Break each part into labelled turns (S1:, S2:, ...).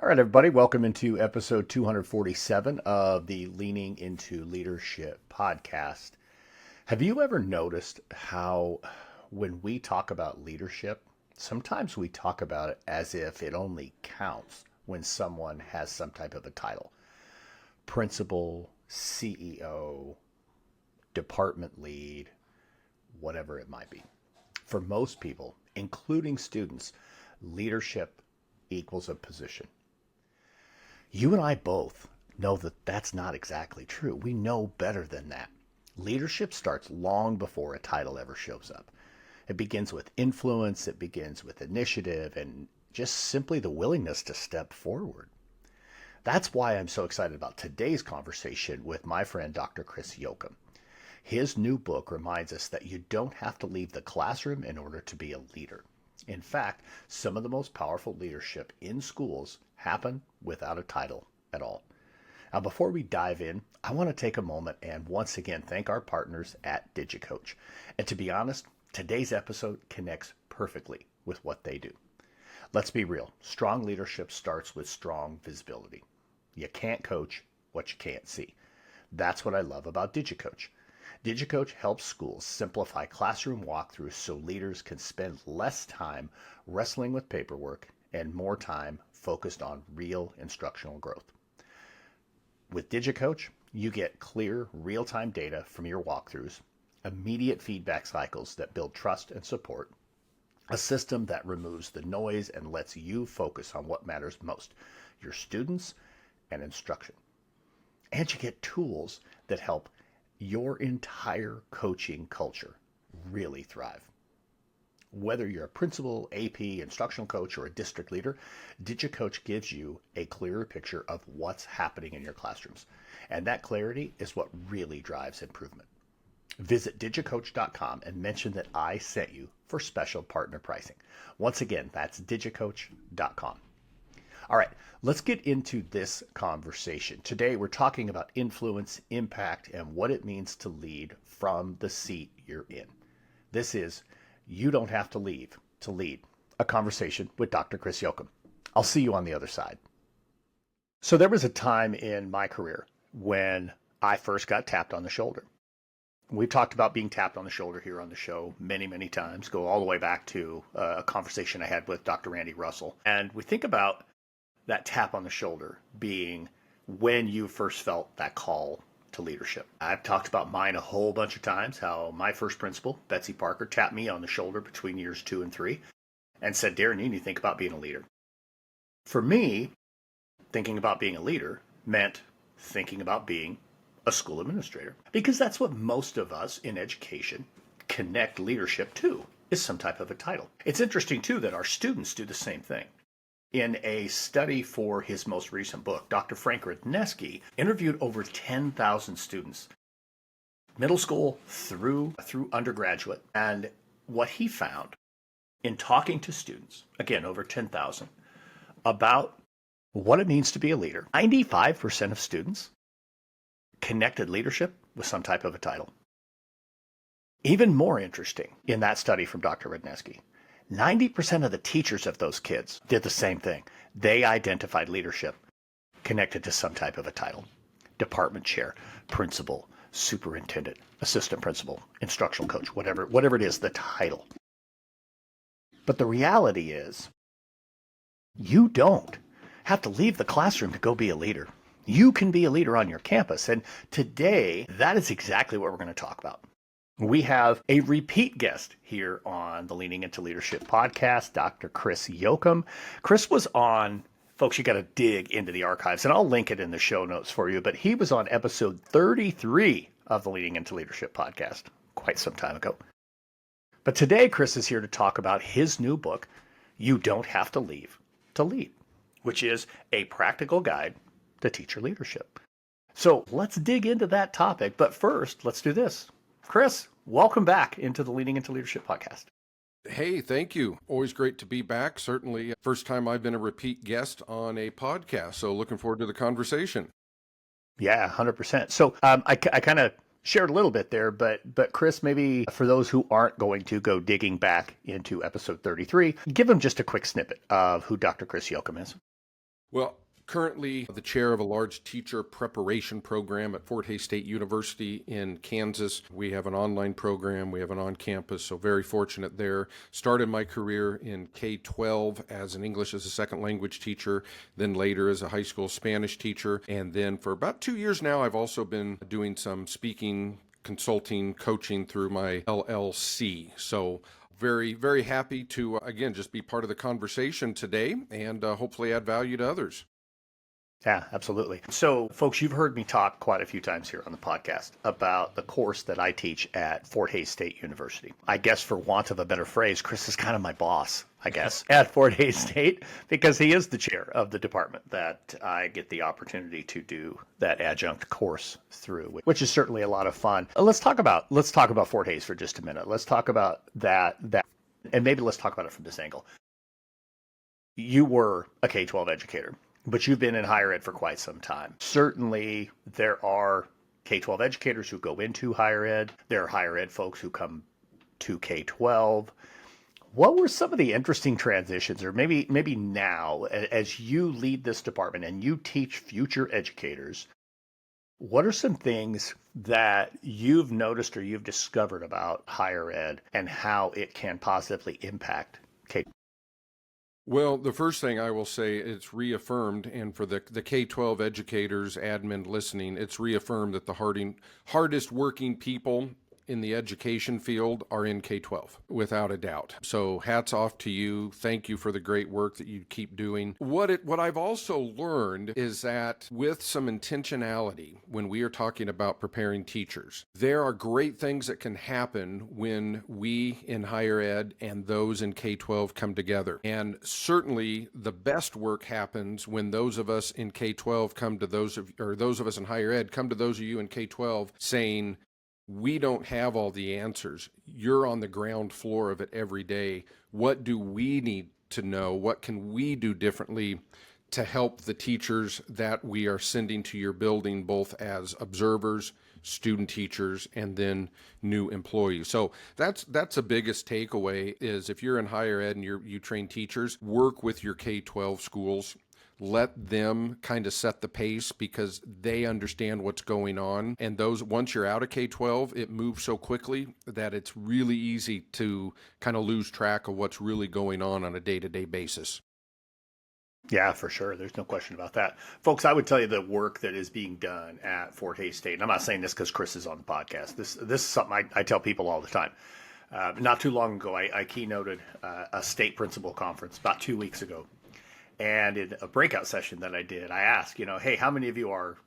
S1: All right, everybody, welcome into episode 247 of the Leaning into Leadership podcast. Have you ever noticed how when we talk about leadership, sometimes we talk about it as if it only counts when someone has some type of a title? Principal, CEO, department lead, whatever it might be. For most people, including students, leadership equals a position. You and I both know that that's not exactly true. We know better than that. Leadership starts long before a title ever shows up. It begins with influence, it begins with initiative, and just simply the willingness to step forward. That's why I'm so excited about today's conversation with my friend Dr. Chris Jochum. His new book reminds us that you don't have to leave the classroom in order to be a leader. In fact, some of the most powerful leadership in schools happen without a title at all. Now, before we dive in, I want to take a moment and once again thank our partners at DigiCoach. And to be honest, today's episode connects perfectly with what they do. Let's be real. Strong leadership starts with strong visibility. You can't coach what you can't see. That's what I love about DigiCoach. DigiCoach helps schools simplify classroom walkthroughs so leaders can spend less time wrestling with paperwork and more time focused on real instructional growth. With DigiCoach, you get clear, real-time data from your walkthroughs, immediate feedback cycles that build trust and support, a system that removes the noise and lets you focus on what matters most, your students and instruction. And you get tools that help your entire coaching culture really thrive. Whether you're a principal, AP, instructional coach, or a district leader, DigiCoach gives you a clearer picture of what's happening in your classrooms. And that clarity is what really drives improvement. Visit digicoach.com and mention that I sent you for special partner pricing. Once again, that's digicoach.com. All right, let's get into this conversation. Today, we're talking about influence, impact, and what it means to lead from the seat you're in. This is You Don't Have to Leave to Lead, a conversation with Dr. Chris Jochum. I'll see you on the other side. So there was a time in my career when I first got tapped on the shoulder. We've talked about being tapped on the shoulder here on the show many, many times, go all the way back to a conversation I had with Dr. Randy Russell. And we think about that tap on the shoulder being when you first felt that call to leadership. I've talked about mine a whole bunch of times, how my first principal, Betsy Parker, tapped me on the shoulder between years 2 and 3 and said, Darrin, you need to think about being a leader. For me, thinking about being a leader meant thinking about being a school administrator, because that's what most of us in education connect leadership to, is some type of a title. It's interesting, too, that our students do the same thing. In a study for his most recent book, Dr. Frank Radnesky interviewed over 10,000 students, middle school through undergraduate. And what he found in talking to students, again, over 10,000, about what it means to be a leader, 95% of students connected leadership with some type of a title. Even more interesting in that study from Dr. Radnesky, 90% of the teachers of those kids did the same thing. They identified leadership connected to some type of a title. Department chair, principal, superintendent, assistant principal, instructional coach, whatever it is, the title. But the reality is, you don't have to leave the classroom to go be a leader. You can be a leader on your campus. And today, that is exactly what we're going to talk about. We have a repeat guest here on the Leaning into Leadership podcast, Dr. Chris Jochum. Chris was on, folks, you got to dig into the archives, and I'll link it in the show notes for you, but he was on episode 33 of the Leaning into Leadership podcast quite some time ago. But today, Chris is here to talk about his new book, You Don't Have to Leave to Lead, which is a practical guide to teacher leadership. So let's dig into that topic, but first, let's do this. Chris, welcome back into the Leaning into Leadership podcast.
S2: Hey, thank you. Always great to be back. Certainly, first time I've been a repeat guest on a podcast, so looking forward to the conversation.
S1: Yeah, 100%. So I kind of shared a little bit there, but Chris, maybe for those who aren't going to go digging back into episode 33, give them just a quick snippet of who Dr. Chris Jochum is.
S2: Well, currently the chair of a large teacher preparation program at Fort Hays State University in Kansas. We have an online program, we have an on-campus, so very fortunate there. Started my career in K-12 as an English as a second language teacher, then later as a high school Spanish teacher, and then for about 2 years now I've also been doing some speaking, consulting, coaching through my LLC. So very, very happy to, again, just be part of the conversation today and hopefully add value to others.
S1: Yeah, absolutely. So, folks, you've heard me talk quite a few times here on the podcast about the course that I teach at Fort Hays State University. I guess, for want of a better phrase, Chris is kind of my boss, I guess, at Fort Hays State, because he is the chair of the department that I get the opportunity to do that adjunct course through, which is certainly a lot of fun. Let's talk about Fort Hays for just a minute. Let's talk about that, and maybe let's talk about it from this angle. You were a K-12 educator, but you've been in higher ed for quite some time. Certainly, there are K-12 educators who go into higher ed. There are higher ed folks who come to K-12. What were some of the interesting transitions, or maybe now, as you lead this department and you teach future educators, what are some things that you've noticed or you've discovered about higher ed and how it can positively impact K-12?
S2: Well, the first thing I will say, it's reaffirmed, and for the K-12 educators, admin listening, it's reaffirmed that the hardest working people in the education field are in K-12, without a doubt. So hats off to you. Thank you for the great work that you keep doing. What I've also learned is that with some intentionality, when we are talking about preparing teachers, there are great things that can happen when we in higher ed and those in K-12 come together. And certainly the best work happens when those of us in K-12 come to those of us in higher ed come to those of you in K-12 saying, we don't have all the answers. You're on the ground floor of it every day. What do we need to know? What can we do differently to help the teachers that we are sending to your building, both as observers, student teachers, and then new employees? So that's the biggest takeaway is if you're in higher ed and you train teachers, work with your K-12 schools. Let them kind of set the pace because they understand what's going on. And once you're out of K-12, it moves so quickly that it's really easy to kind of lose track of what's really going on a day-to-day basis.
S1: Yeah, for sure. There's no question about that. Folks, I would tell you the work that is being done at Fort Hays State, and I'm not saying this because Chris is on the podcast. This is something I tell people all the time. Not too long ago, I keynoted a state principal conference about 2 weeks ago. And in a breakout session that I did, I asked, hey, how many of you are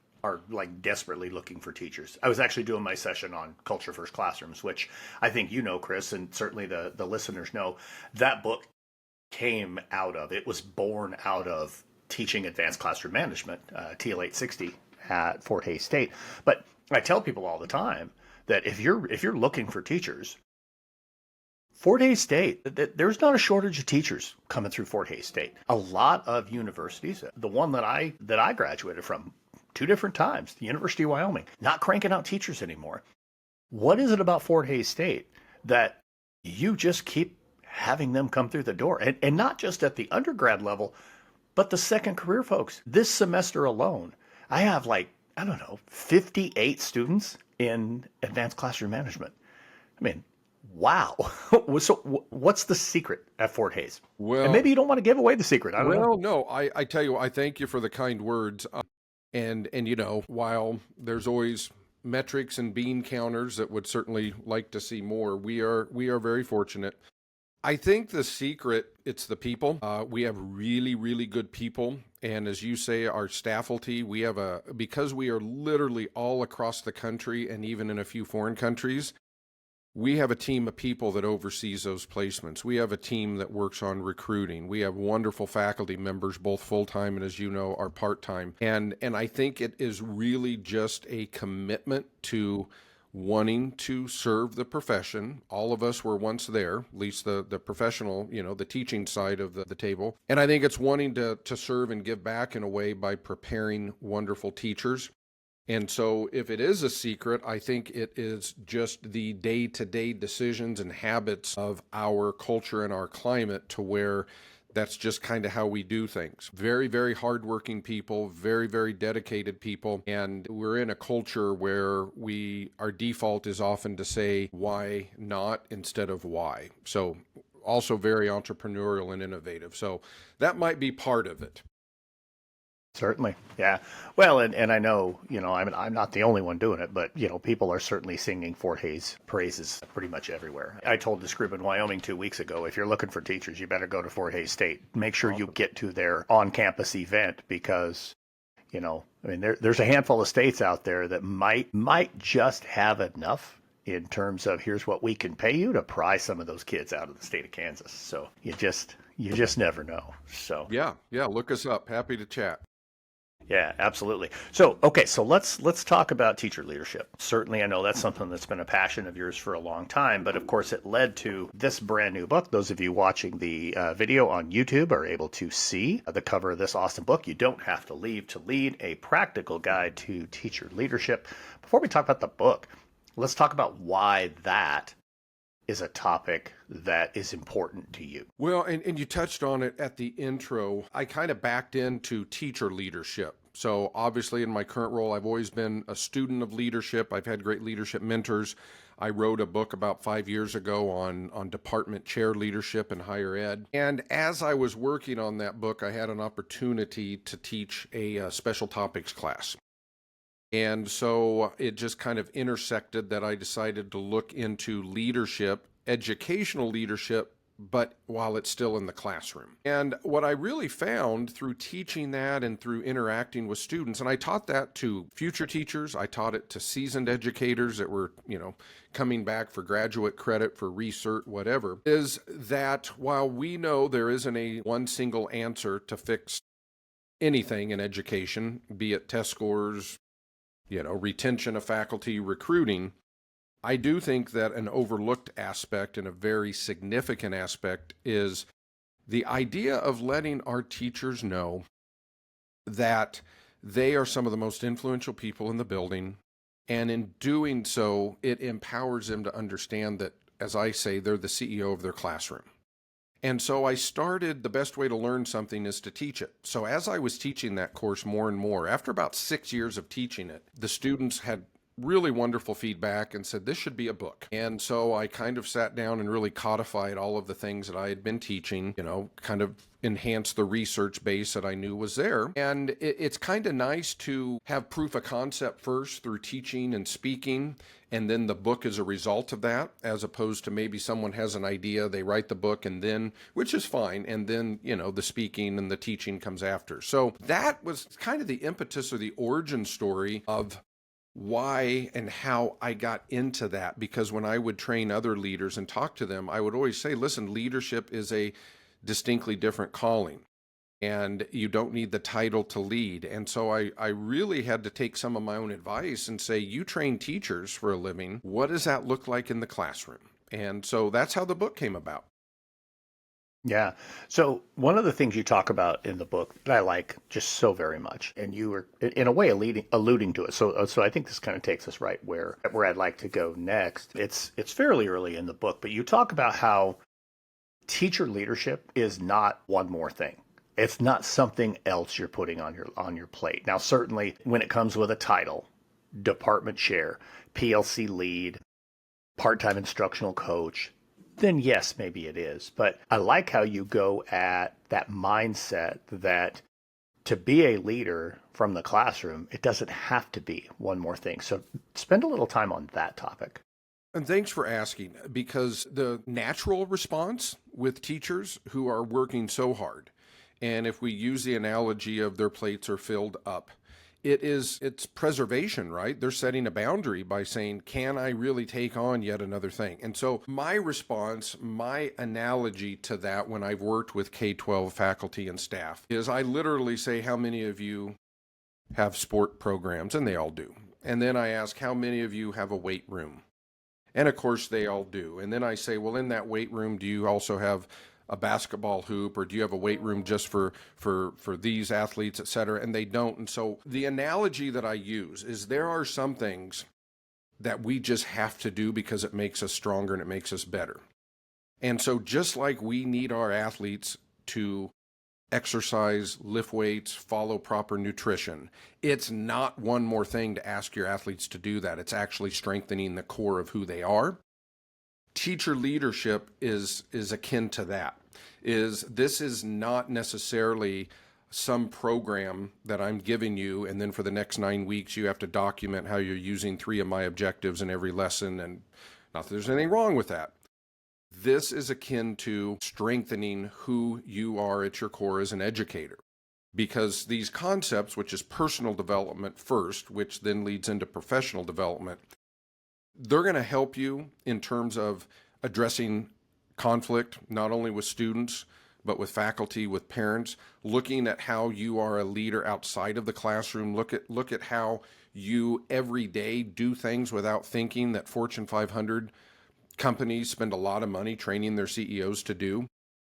S1: like desperately looking for teachers? I was actually doing my session on Culture First Classrooms, which I think you know, Chris, and certainly the listeners know. That book it was born out of teaching advanced classroom management, TL 860 at Fort Hays State. But I tell people all the time that if you're looking for teachers, Fort Hays State, there's not a shortage of teachers coming through Fort Hays State. A lot of universities, the one that I graduated from 2 different times, the University of Wyoming, not cranking out teachers anymore. What is it about Fort Hays State that you just keep having them come through the door? And not just at the undergrad level, but the second career folks. This semester alone, I have 58 students in advanced classroom management. I mean, wow. So what's the secret at Fort Hays?
S2: Well,
S1: And maybe you don't want to give away the secret. I don't know.
S2: no, I tell you, I thank you for the kind words. And while there's always metrics and bean counters that would certainly like to see more, we are very fortunate. I think the secret, it's the people. We have really, really good people. And as you say, our staffalty, because we are literally all across the country and even in a few foreign countries, we have a team of people that oversees those placements. We have a team that works on recruiting. We have wonderful faculty members, both full-time and, as you know, are part-time. And I think it is really just a commitment to wanting to serve the profession. All of us were once there, at least the professional, the teaching side of the table. And I think it's wanting to serve and give back in a way by preparing wonderful teachers. And so if it is a secret, I think it is just the day-to-day decisions and habits of our culture and our climate to where That's just kind of how we do things. Very, very hardworking people, very, very dedicated people. And we're in a culture where our default is often to say, why not instead of why. So also very entrepreneurial and innovative. So that might be part of it.
S1: Certainly. Yeah. Well, and I know, I'm not the only one doing it, but, people are certainly singing Fort Hays praises pretty much everywhere. I told this group in Wyoming 2 weeks ago, if you're looking for teachers, you better go to Fort Hays State. Make sure you get to their on-campus event because, there's a handful of states out there that might just have enough in terms of here's what we can pay you to pry some of those kids out of the state of Kansas. So you just never know. So
S2: Yeah. Look us up. Happy to chat.
S1: yeah, absolutely. So, okay, so let's talk about teacher leadership. Certainly, I know that's something that's been a passion of yours for a long time, but of course, it led to this brand new book. Those of you watching the video on YouTube are able to see the cover of this awesome book. You don't have to leave to lead: a practical guide to teacher leadership. Before we talk about the book, let's talk about why that is a topic that is important to you.
S2: Well, and you touched on it at the intro. I kind of backed into teacher leadership. So obviously in my current role, I've always been a student of leadership. I've had great leadership mentors. I wrote a book about 5 years ago on department chair leadership in higher ed. And as I was working on that book, I had an opportunity to teach a special topics class. And so it just kind of intersected that I decided to look into leadership, educational leadership, but while it's still in the classroom. And what I really found through teaching that and through interacting with students, and I taught that to future teachers, I taught it to seasoned educators that were, coming back for graduate credit, for research, whatever, is that while we know there isn't a one single answer to fix anything in education, be it test scores, retention of faculty, recruiting, I do think that an overlooked aspect and a very significant aspect is the idea of letting our teachers know that they are some of the most influential people in the building. And in doing so, it empowers them to understand that, as I say, they're the CEO of their classroom. And so I started, the best way to learn something is to teach it. So as I was teaching that course more and more, after about 6 years of teaching it, the students had really wonderful feedback and said, this should be a book. And so I kind of sat down and really codified all of the things that I had been teaching, kind of enhanced the research base that I knew was there. And it's kind of nice to have proof of concept first through teaching and speaking, and then the book is a result of that, as opposed to maybe someone has an idea, they write the book, and then, which is fine, and then, the speaking and the teaching comes after. So that was kind of the impetus or the origin story of why and how I got into that. Because when I would train other leaders and talk to them, I would always say, listen, leadership is a distinctly different calling, and you don't need the title to lead. And so I really had to take some of my own advice and say, you train teachers for a living. What does that look like in the classroom? And so that's how the book came about.
S1: Yeah. So one of the things you talk about in the book that I like just so very much, and you were in a way alluding to it. So I think this kind of takes us right where I'd like to go next. It's fairly early in the book, but you talk about how teacher leadership is not one more thing. It's not something else you're putting on your plate. Now, certainly when it comes with a title, department chair, PLC lead, part-time instructional coach, then yes, maybe it is. But I like how you go at that mindset that to be a leader from the classroom, it doesn't have to be one more thing. So spend a little time on that topic.
S2: And thanks for asking, because the natural response with teachers who are working so hard, and if we use the analogy of their plates are filled up, it's preservation, right? They're setting a boundary by saying, can I really take on yet another thing? And so my response, my analogy to that when I've worked with K-12 faculty and staff is I literally say, how many of you have sport programs? And they all do. And then I ask, how many of you have a weight room? And of course they all do. And then I say, well, in that weight room, do you also have a basketball hoop, or do you have a weight room just for these athletes, et cetera? And they don't. And so the analogy that I use is there are some things that we just have to do because it makes us stronger and it makes us better. And so just like we need our athletes to exercise, lift weights, follow proper nutrition. It's not one more thing to ask your athletes to do that. It's actually strengthening the core of who they are. Teacher leadership is akin to that. This is not necessarily some program that I'm giving you, and then for the next 9 weeks you have to document how you're using 3 of my objectives in every lesson, and not that there's anything wrong with that. This is akin to strengthening who you are at your core as an educator. Because these concepts, which is personal development first, which then leads into professional development, they're going to help you in terms of addressing conflict, not only with students, but with faculty, with parents, looking at how you are a leader outside of the classroom. Look at how you every day do things without thinking that Fortune 500 companies spend a lot of money training their CEOs to do.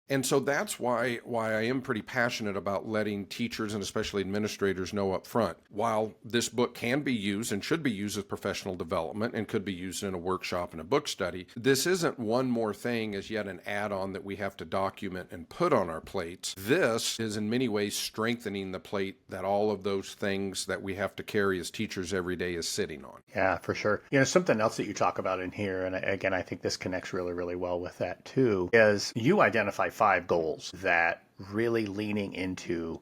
S2: And so that's why I am pretty passionate about letting teachers and especially administrators know up front. While this book can be used and should be used as professional development and could be used in a workshop and a book study, this isn't one more thing as yet an add-on that we have to document and put on our plates. This is in many ways strengthening the plate that all of those things that we have to carry as teachers every day is sitting on.
S1: Yeah, for sure. Something else that you talk about in here, and again, I think this connects really, really well with that too, is you identify 5 goals that really leaning into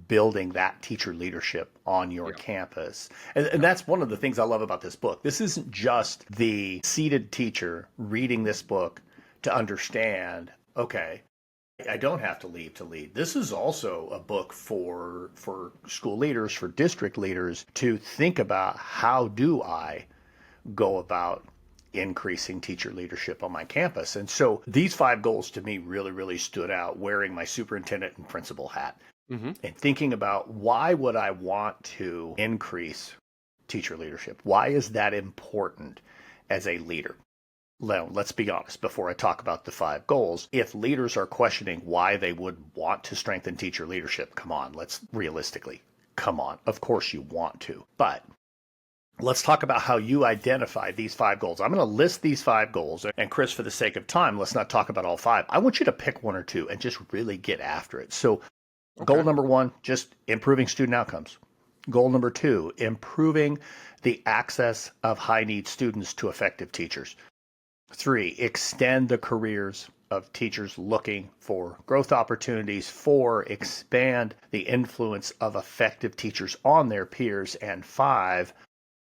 S1: building that teacher leadership on your campus. And that's one of the things I love about this book. This isn't just the seated teacher reading this book to understand, okay, I don't have to leave to lead. This is also a book for school leaders, for district leaders to think about, how do I go about increasing teacher leadership on my campus? And so these 5 goals to me really, really stood out, wearing my superintendent and principal hat and thinking about, why would I want to increase teacher leadership? Why is that important as a leader? Let's be honest, before I talk about the 5 goals, if leaders are questioning why they would want to strengthen teacher leadership, come on, come on, of course you want to. But let's talk about how you identify these 5 goals. I'm going to list these 5 goals. And Chris, for the sake of time, let's not talk about all 5. I want you to pick 1 or 2 and just really get after it. So goal number 1, just improving student outcomes. Goal number 2, improving the access of high-need students to effective teachers. 3, extend the careers of teachers looking for growth opportunities. 4, expand the influence of effective teachers on their peers. And 5,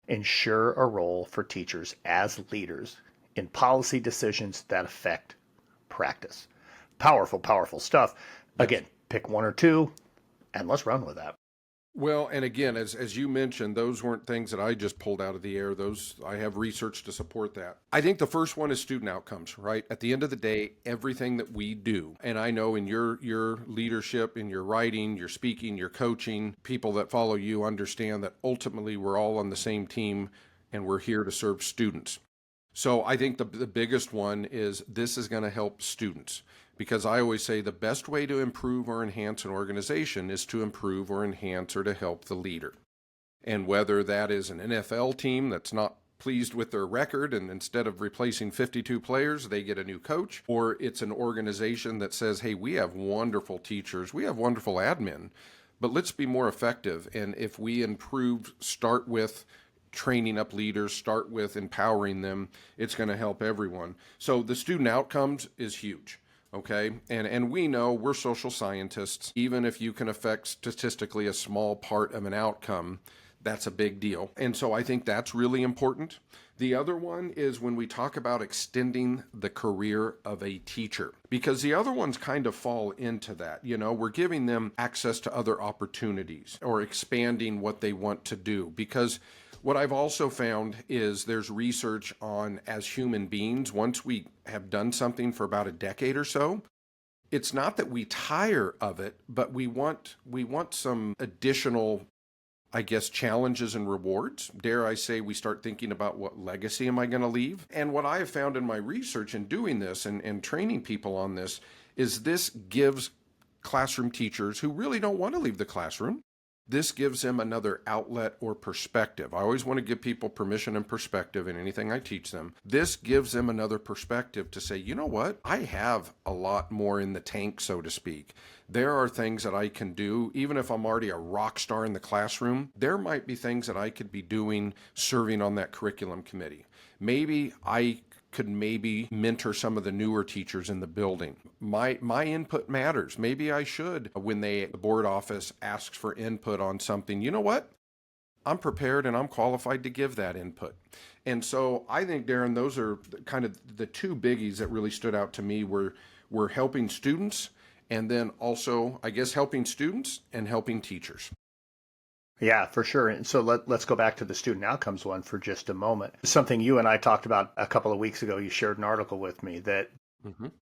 S1: ensure a role for teachers as leaders in policy decisions that affect practice. Powerful, powerful stuff. Again, pick 1 or 2 and let's run with that.
S2: Well, and again, as you mentioned, those weren't things that I just pulled out of the air. Those, I have research to support that. I think the first one is student outcomes, right? At the end of the day, everything that we do, and I know in your leadership, in your writing, your speaking, your coaching, people that follow you understand that ultimately we're all on the same team and we're here to serve students. So I think the biggest one is this is going to help students. Because I always say the best way to improve or enhance an organization is to improve or enhance or to help the leader. And whether that is an NFL team that's not pleased with their record and instead of replacing 52 players, they get a new coach, or it's an organization that says, hey, we have wonderful teachers, we have wonderful admin, but let's be more effective. And if we improve, start with training up leaders, start with empowering them, it's going to help everyone. So the student outcomes is huge. Okay, and we know we're social scientists. Even if you can affect statistically a small part of an outcome, that's a big deal. And so I think that's really important. The other one is when we talk about extending the career of a teacher, because the other ones kind of fall into that. You know, we're giving them access to other opportunities or expanding what they want to do, because what I've also found is there's research on, as human beings, once we have done something for about a decade or so, it's not that we tire of it, but we want some additional, I guess, challenges and rewards. Dare I say, we start thinking about, what legacy am I going to leave? And what I have found in my research in doing this and training people on this is this gives classroom teachers who really don't want to leave the classroom, This gives them another outlet or perspective. I always want to give people permission and perspective in anything I teach them. This gives them another perspective to say, you know what? I have a lot more in the tank, so to speak. There are things that I can do, even if I'm already a rock star in the classroom. There might be things that I could be doing serving on that curriculum committee. Maybe I could mentor some of the newer teachers in the building. My input matters. Maybe I should, when the board office asks for input on something, you know what? I'm prepared and I'm qualified to give that input. And so I think, Darrin, those are kind of the two biggies that really stood out to me were helping students, and then also, I guess, helping students and helping teachers.
S1: Yeah, for sure. And so let's go back to the student outcomes one for just a moment. Something you and I talked about a couple of weeks ago. You shared an article with me that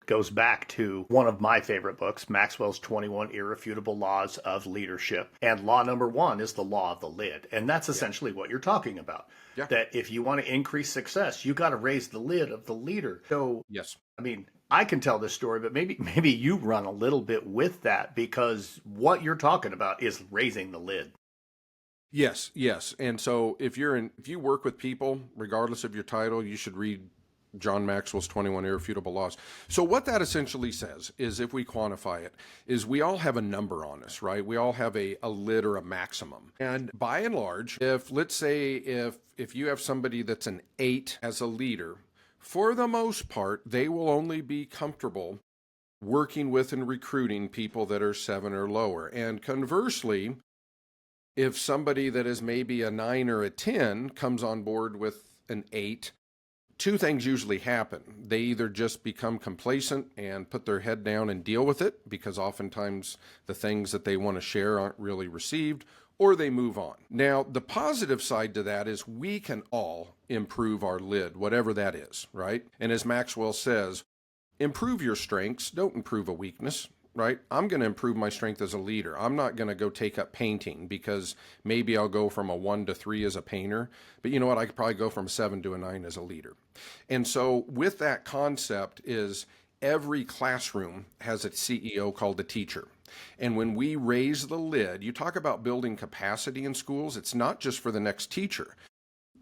S1: goes back to one of my favorite books, Maxwell's 21 Irrefutable Laws of Leadership. And law number one is the law of the lid. And that's essentially what you're talking about.
S2: Yeah.
S1: That if you want to increase success, you got to raise the lid of the leader. So,
S2: Yes.
S1: I mean, I can tell this story, but maybe you run a little bit with that, because what you're talking about is raising the lid.
S2: Yes, yes. And so if you work with people, regardless of your title, you should read John Maxwell's 21 Irrefutable Laws. So what that essentially says is, if we quantify it, is we all have a number on us, right? We all have a lid or a maximum. And by and large, let's say if you have somebody that's an 8 as a leader, for the most part, they will only be comfortable working with and recruiting people that are 7 or lower. And conversely, if somebody that is maybe a 9 or a 10 comes on board with an 8, two things usually happen. They either just become complacent and put their head down and deal with it, because oftentimes the things that they want to share aren't really received, or they move on. Now, the positive side to that is we can all improve our lid, whatever that is, right? And as Maxwell says, improve your strengths, don't improve a weakness. Right? I'm going to improve my strength as a leader. I'm not going to go take up painting, because maybe I'll go from a 1 to 3 as a painter. But you know what? I could probably go from a 7 to a 9 as a leader. And so with that concept is, every classroom has a CEO called a teacher. And when we raise the lid, you talk about building capacity in schools. It's not just for the next teacher.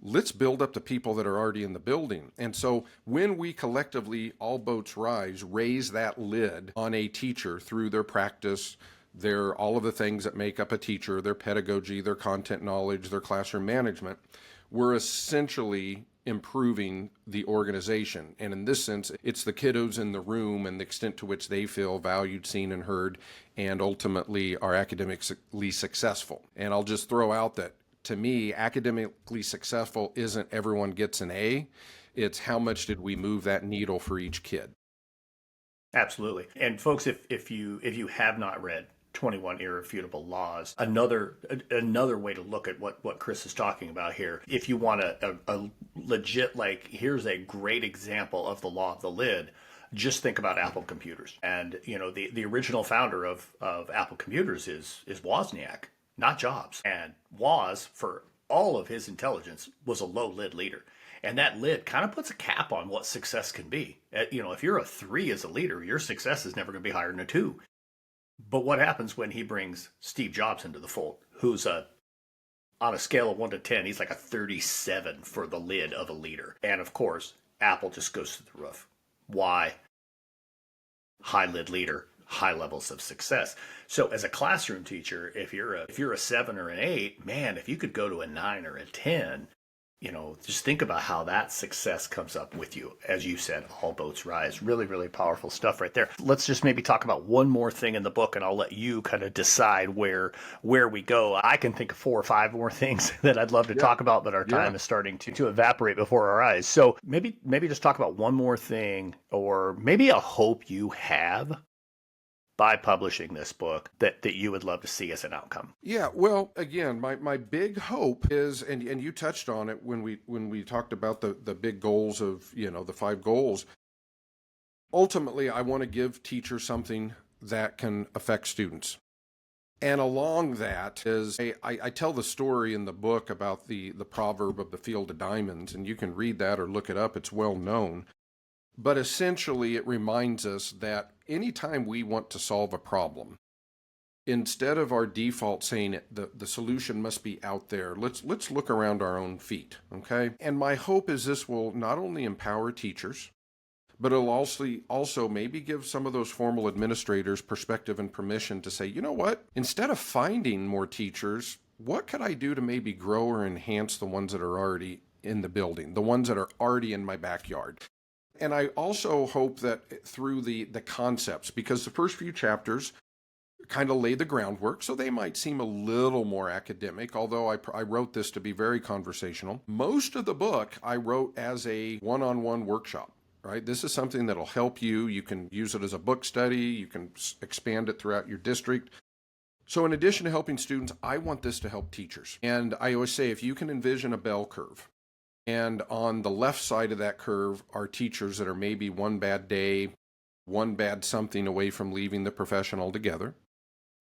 S2: Let's build up the people that are already in the building. And so when we collectively, all boats rise, raise that lid on a teacher through their practice, all of the things that make up a teacher, their pedagogy, their content knowledge, their classroom management, we're essentially improving the organization. And in this sense, it's the kiddos in the room and the extent to which they feel valued, seen, and heard, and ultimately are academically successful. And I'll just throw out that, to me, academically successful isn't everyone gets an A. It's how much did we move that needle for each kid.
S1: Absolutely. And folks, if you have not read 21 Irrefutable Laws, another way to look at what Chris is talking about here, if you want a legit, like, here's a great example of the law of the lid, just think about Apple computers. And the original founder of Apple computers is Wozniak, not Jobs. And Woz, for all of his intelligence, was a low lid leader. And that lid kind of puts a cap on what success can be. If you're a 3 as a leader, your success is never going to be higher than a 2. But what happens when he brings Steve Jobs into the fold, who's on a scale of 1 to 10, he's like a 37 for the lid of a leader. And of course, Apple just goes through the roof. Why? High lid leader, high levels of success. So as a classroom teacher, if you're a 7 or an 8, man, if you could go to a 9 or a 10, just think about how that success comes up with you. As you said, all boats rise. Really, really powerful stuff right there. Let's just maybe talk about one more thing in the book, and I'll let you kind of decide where we go. I can think of 4 or 5 more things that I'd love to talk about, but our time is starting to evaporate before our eyes. So maybe just talk about one more thing, or maybe a hope you have by publishing this book that you would love to see as an outcome.
S2: Yeah, well, again, my big hope is, and you touched on it when we talked about the big goals of, the 5 goals. Ultimately, I want to give teachers something that can affect students. And along that is, I tell the story in the book about the proverb of the field of diamonds, and you can read that or look it up. It's well known. But essentially, it reminds us that anytime we want to solve a problem, instead of our default saying the solution must be out there, let's look around our own feet, okay? And my hope is this will not only empower teachers, but it'll also maybe give some of those formal administrators perspective and permission to say, you know what, instead of finding more teachers, what could I do to maybe grow or enhance the ones that are already in the building, the ones that are already in my backyard? And I also hope that through the concepts, because the first few chapters kind of lay the groundwork, so they might seem a little more academic, although I wrote this to be very conversational. Most of the book I wrote as a one-on-one workshop, right? This is something that'll help you. You can use it as a book study. You can expand it throughout your district. So in addition to helping students, I want this to help teachers. And I always say, if you can envision a bell curve, and on the left side of that curve are teachers that are maybe one bad day, one bad something away from leaving the profession altogether.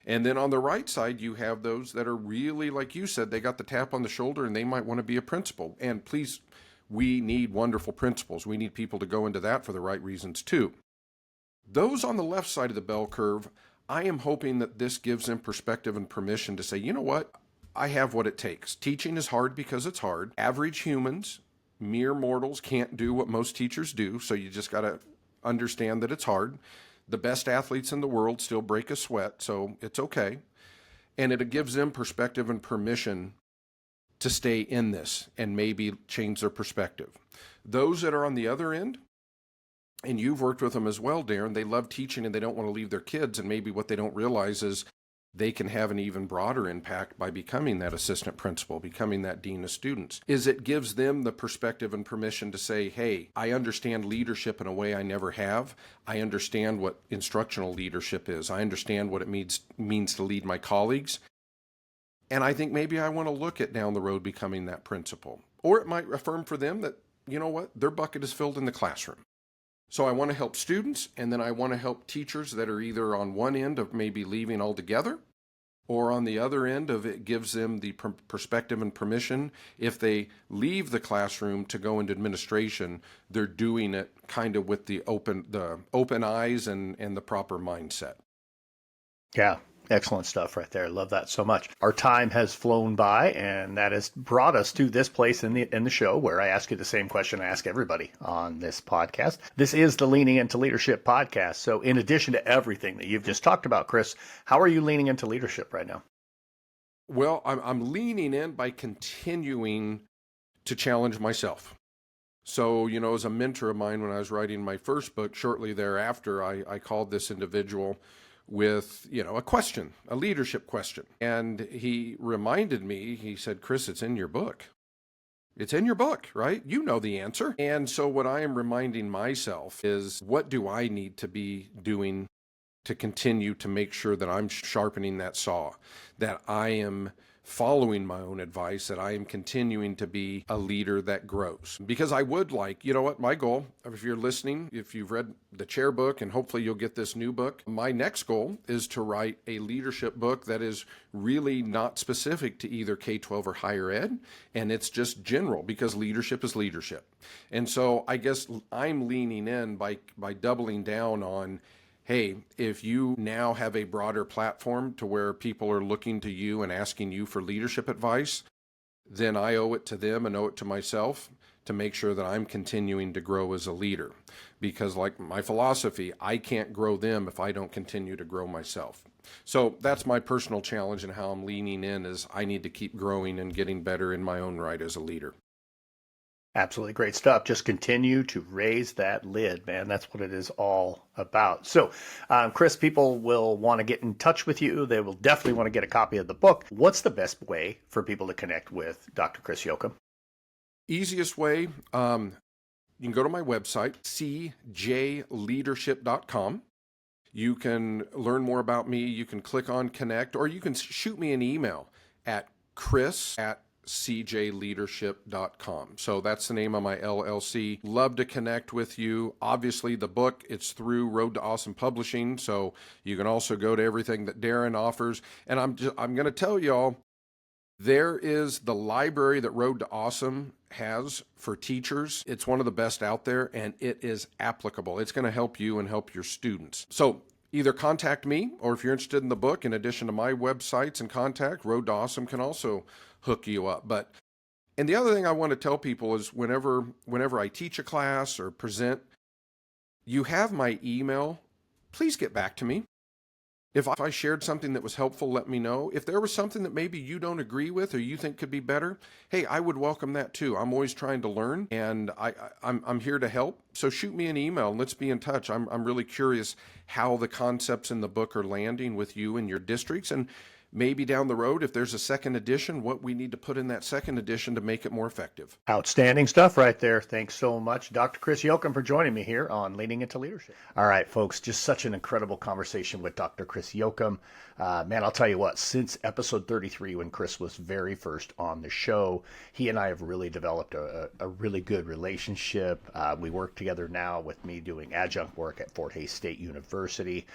S2: And then on the right side, you have those that are really, like you said, they got the tap on the shoulder and they might want to be a principal. And please, we need wonderful principals. We need people to go into that for the right reasons too. Those on the left side of the bell curve, I am hoping that this gives them perspective and permission to say, you know what? I have what it takes. Teaching is hard because it's hard. Average humans, mere mortals, can't do what most teachers do. So you just got to understand that it's hard. The best athletes in the world still break a sweat, so it's okay. And it gives them perspective and permission to stay in this and maybe change their perspective. Those that are on the other end, and you've worked with them as well, Darrin, they love teaching and they don't want to leave their kids. And maybe what they don't realize is they can have an even broader impact by becoming that assistant principal, becoming that dean of students, is it gives them the perspective and permission to say, hey, I understand leadership in a way I never have. I understand what instructional leadership is. I understand what it means to lead my colleagues. And I think maybe I want to look at down the road becoming that principal. Or it might affirm for them that, you know what, their bucket is filled in the classroom. So I want to help students, and then I want to help teachers that are either on one end of maybe leaving altogether, or on the other end of it gives them the perspective and permission. If they leave the classroom to go into administration, they're doing it kind of with the open eyes and the proper mindset.
S1: Yeah, excellent stuff right there. Love that so much. Our time has flown by, and that has brought us to this place in the show where I ask you the same question I ask everybody on this podcast. This is the Leaning Into Leadership podcast. So in addition to everything that you've just talked about, Chris, how are you leaning into leadership right now?
S2: Well, I'm leaning in by continuing to challenge myself. So, you know, as a mentor of mine, when I was writing my first book, shortly thereafter, I called this individual with, you know, a question, a leadership question. And he reminded me, he said, Chris, it's in your book. It's in your book, right? You know the answer. And so what I am reminding myself is, what do I need to be doing to continue to make sure that I'm sharpening that saw, that I am following my own advice, that I am continuing to be a leader that grows. Because I would like, you know what, my goal, if you're listening, if you've read the chair book, and hopefully you'll get this new book, my next goal is to write a leadership book that is really not specific to either K-12 or higher ed, and it's just general, because leadership is leadership. And so I guess I'm leaning in by doubling down on, hey, if you now have a broader platform to where people are looking to you and asking you for leadership advice, then I owe it to them and owe it to myself to make sure that I'm continuing to grow as a leader. Because like my philosophy, I can't grow them if I don't continue to grow myself. So that's my personal challenge, and how I'm leaning in is I need to keep growing and getting better in my own right as a leader.
S1: Absolutely great stuff. Just continue to raise that lid, man. That's what it is all about. So, Chris, people will want to get in touch with you. They will definitely want to get a copy of the book. What's the best way for people to connect with Dr. Chris Jochum?
S2: Easiest way, you can go to my website, cjleadership.com. You can learn more about me. You can click on connect, or you can shoot me an email at chris@cjleadership.com. So that's the name of my LLC. Love to connect with you. Obviously, the book, it's through Road to Awesome Publishing, so you can also go to everything that Darrin offers. And I'm going to tell y'all, there is the library that Road to Awesome has for teachers. It's one of the best out there, and it is applicable. It's going to help you and help your students. So either contact me, or if you're interested in the book, in addition to my websites and contact, Road to Awesome can also hook you up. And the other thing I want to tell people is whenever I teach a class or present, you have my email. Please get back to me. If I shared something that was helpful, let me know. If there was something that maybe you don't agree with or you think could be better, hey, I would welcome that too. I'm always trying to learn, and I'm here to help. So shoot me an email and let's be in touch. I'm really curious how the concepts in the book are landing with you and your districts, and maybe down the road, if there's a second edition, what we need to put in that second edition to make it more effective.
S1: Outstanding stuff right there. Thanks so much, Dr. Chris Jochum, for joining me here on Leading into Leadership. All right, folks, just such an incredible conversation with Dr. Chris Jochum. Man, I'll tell you what, since episode 33, when Chris was very first on the show, he and I have really developed a really good relationship. We work together now with me doing adjunct work at Fort Hays State University.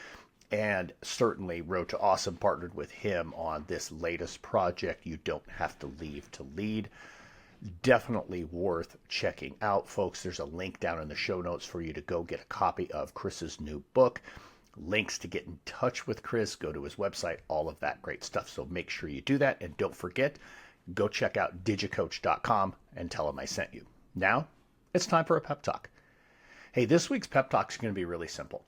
S1: And certainly Road to Awesome partnered with him on this latest project, You Don't Have to Leave to Lead. Definitely worth checking out, folks. There's a link down in the show notes for you to go get a copy of Chris's new book. Links to get in touch with Chris, go to his website, all of that great stuff. So make sure you do that. And don't forget, go check out digicoach.com and tell him I sent you. Now, it's time for a pep talk. Hey, this week's pep talk is going to be really simple.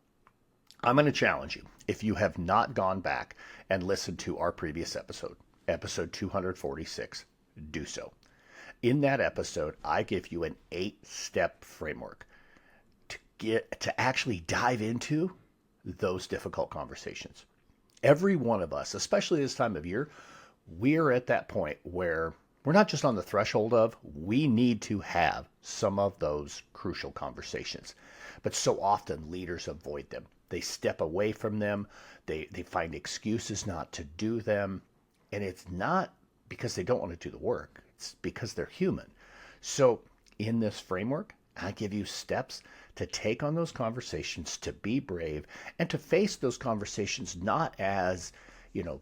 S1: I'm going to challenge you, if you have not gone back and listened to our previous episode, episode 246, do so. In that episode, I give you an 8-step framework to actually dive into those difficult conversations. Every one of us, especially this time of year, we're at that point where we're not just on the threshold of, we need to have some of those crucial conversations. But so often leaders avoid them. They step away from them. They find excuses not to do them. And it's not because they don't want to do the work. It's because they're human. So in this framework, I give you steps to take on those conversations, to be brave, and to face those conversations not as,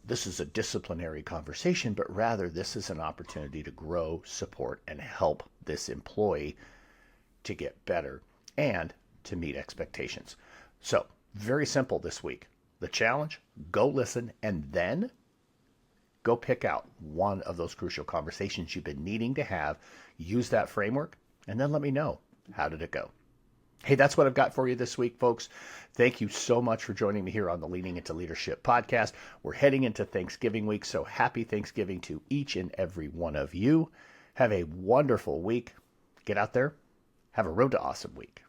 S1: this is a disciplinary conversation, but rather this is an opportunity to grow, support, and help this employee to get better and to meet expectations. So, very simple this week. The challenge, go listen and then go pick out one of those crucial conversations you've been needing to have. Use that framework and then let me know, how did it go? Hey, that's what I've got for you this week, folks. Thank you so much for joining me here on the Leading into Leadership podcast. We're heading into Thanksgiving week, so happy Thanksgiving to each and every one of you. Have a wonderful week. Get out there. Have a Road to Awesome week.